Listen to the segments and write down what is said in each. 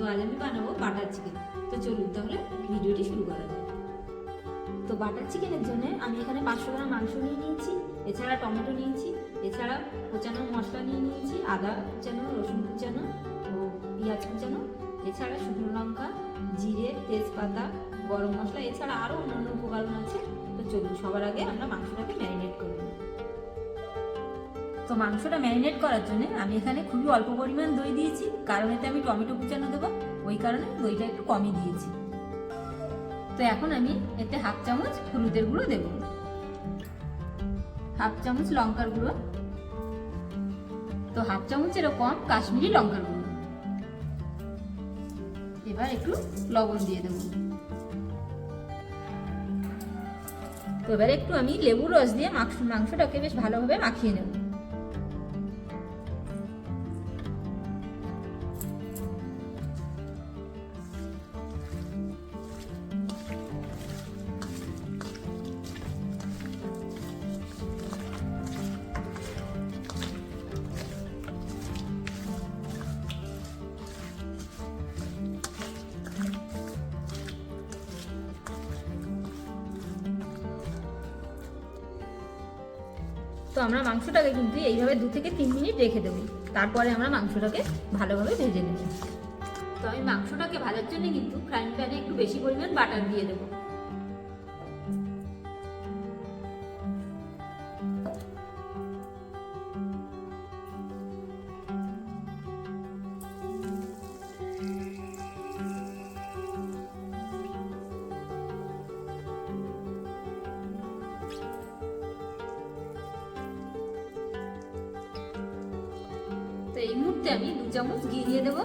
তো আজ আমি বানাবো বাটার চিকেন। তো চলুন তাহলে ভিডিওটি শুরু করা যায়। তো বাটার চিকেনের জন্য আমি এখানে 500 গ্রাম মাংস নিয়ে নিয়েছি, এছাড়া টমেটো নিয়েছি, এছাড়া কুচানো মশলা নিয়ে নিয়েছি, আদা কুচানো, রসুন কুচানো ও পেঁয়াজ কুচানো, এছাড়া শুকনো লঙ্কা, জিরে, তেজপাতা, গরম মশলা, এছাড়া আরও অন্যান্য উপকরণ আছে। তো চলুন সবার আগে আমরা মাংসটাকে ম্যারিনেট করে নেব। তো মাংসটা ম্যারিনেট করার জন্য আমি এখানে খুবই অল্প পরিমাণ দই দিয়েছি, কারণ এতে আমি টমেটো কুচানো দেবো, ওই কারণে দইটা একটু কমই দিয়েছি। তো এখন আমি এতে হাফ চামচ হলুদের গুঁড়ো দেব, হাফ চামচ লঙ্কার গুঁড়ো, তো হাফ চামচেরও কম কাশ্মীরি লঙ্কার গুঁড়ো। এবার একটু লবণ দিয়ে দেব। তো এবার একটু আমি লেবুর রস দিয়ে মাংসটাকে বেশ ভালোভাবে মাখিয়ে নেব। তো আমরা মাংসটাকে কিন্তু এইভাবে 2 থেকে 3 মিনিট রেখে দেবো, তারপরে আমরা মাংসটাকে ভালোভাবে ভেজে নেব। তো আমি মাংসটাকে ভাজার জন্য কিন্তু ফ্রাইং প্যানে একটু বেশি পরিমাণ বাটার দিয়ে দেবো। তো এই মুহূর্তে আমি 2 চামচ ঘি দিয়ে দেবো।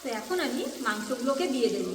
তো এখন আমি মাংসগুলোকে দিয়ে দেবো।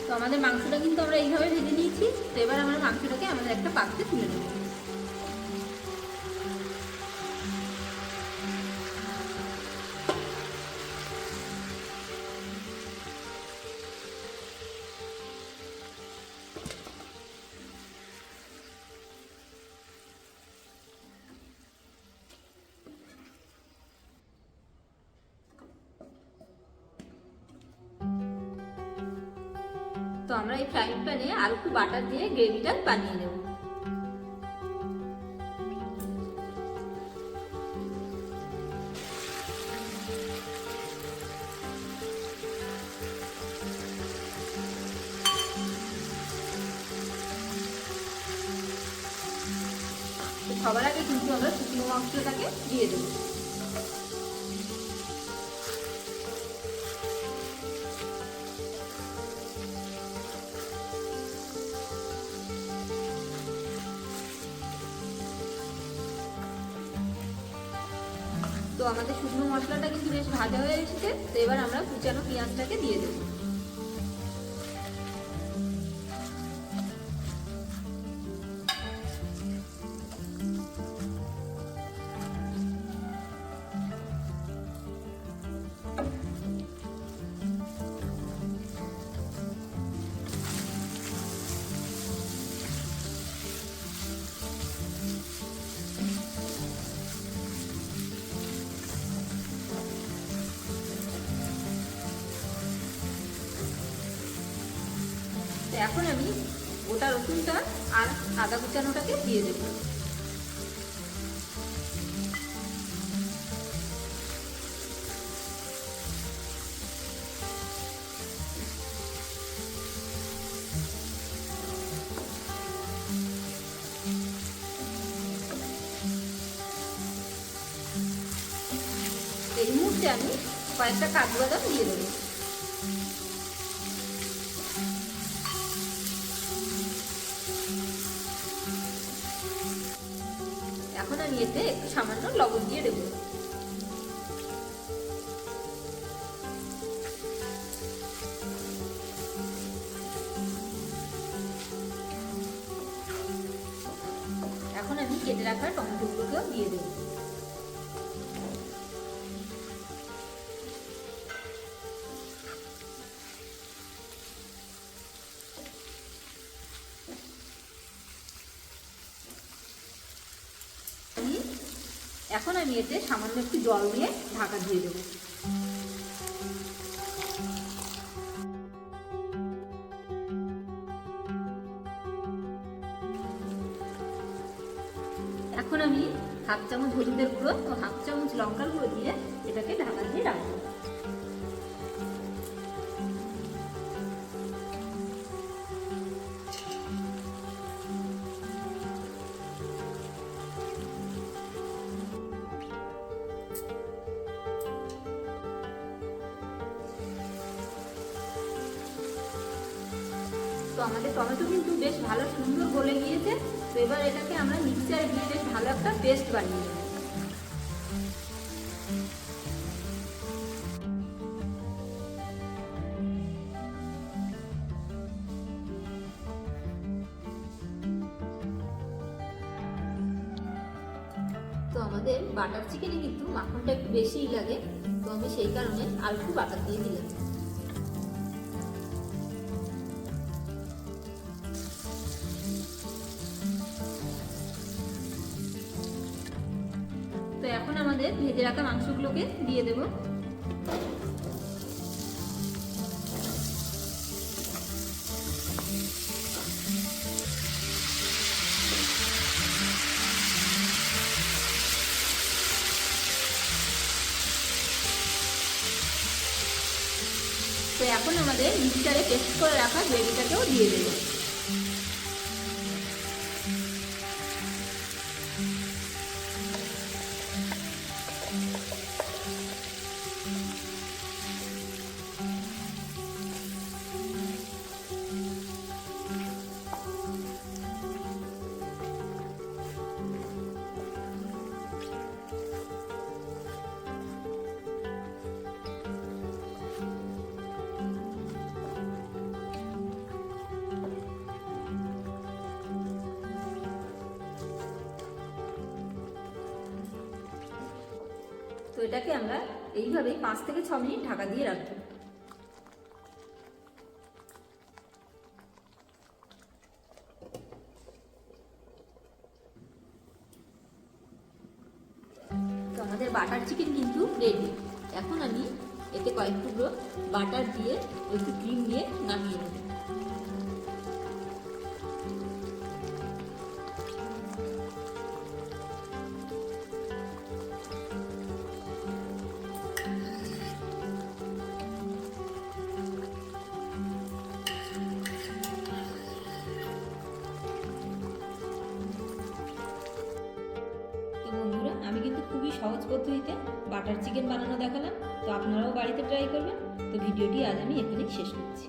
তো আমাদের মাংসটা কিন্তু আমরা এইভাবে ভেজে নিয়েছি। তো এবার আমরা মাংসটাকে আমাদের একটা পাত্রে তুলে নেব। তো আমরা এই ফ্রাইং প্যানে আর একটু বাটার দিয়ে গ্রেভিটা বানিয়ে নেব। সবার আগে কিন্তু আমরা শুকনো মশলাটাকে দিয়ে দেবো। তো আমাদের শুকনো মশলাটা কিন্তু বেশ ভাজা হয়ে এসেছে। তো এবার আমরা কুচানো পেঁয়াজটাকে দিয়ে দেবো। তো এখন আমি গোটা রসুনটা আর আদা কুচানোটাকে দিয়ে দেব। এই মুহূর্তে আমি কয়েকটা কাজু বাদাম দিয়ে দেবো। এখন আমি এতে একটু সামান্য লবণ দিয়ে দেবো। এখন আমি কেটে রাখা টমেটোগুলোকেও দিয়ে দেবো। এখন আমি এতে সামান্য একটু জল দিয়ে ঢাকা দিয়ে দেবো। এখন আমি হাফ চামচ হলুদের গুঁড়ো ও হাফ চামচ লঙ্কার গুঁড়ো দিয়ে এটাকে ঢাকা দিয়ে রাখবো। তো আমাদের টমেটো কিন্তু বেশ ভালো সুন্দর গলে গিয়েছে। তো এবার এটাকে আমরা মিক্সচারে দিয়ে বেশ ভালো একটা পেস্ট বানিয়ে নেব। তো আমাদের বাটার চিকেনে কিন্তু মাখনটা একটু বেশিই লাগে। তো আমি সেই কারণে আর একটু বাটার দিয়ে দিলাম। তো এখন আমাদের ভেজে রাখা মাংসগুলোকে দিয়ে দেব। তো এখন আমাদের মিক্সচারে পেস্ট করে রাখা গ্রেভিটাকেও দিয়ে দেব। তো এটাকে আমরা এইভাবে 5 থেকে 6 মিনিট ঢাকা দিয়ে রাখবো। তো আমাদের বাটার চিকেন কিন্তু রেডি। এখন আমি এতে কয়েক টুকরো বাটার দিয়ে একটু ক্রিম দিয়ে নামিয়ে নেব। বন্ধুরা, আমি কিন্তু খুবই সহজ পদ্ধতিতে বাটার চিকেন বানানো দেখালাম। তো আপনারাও বাড়িতে ট্রাই করবেন। তো ভিডিওটি আজ আমি এখানেই শেষ করছি।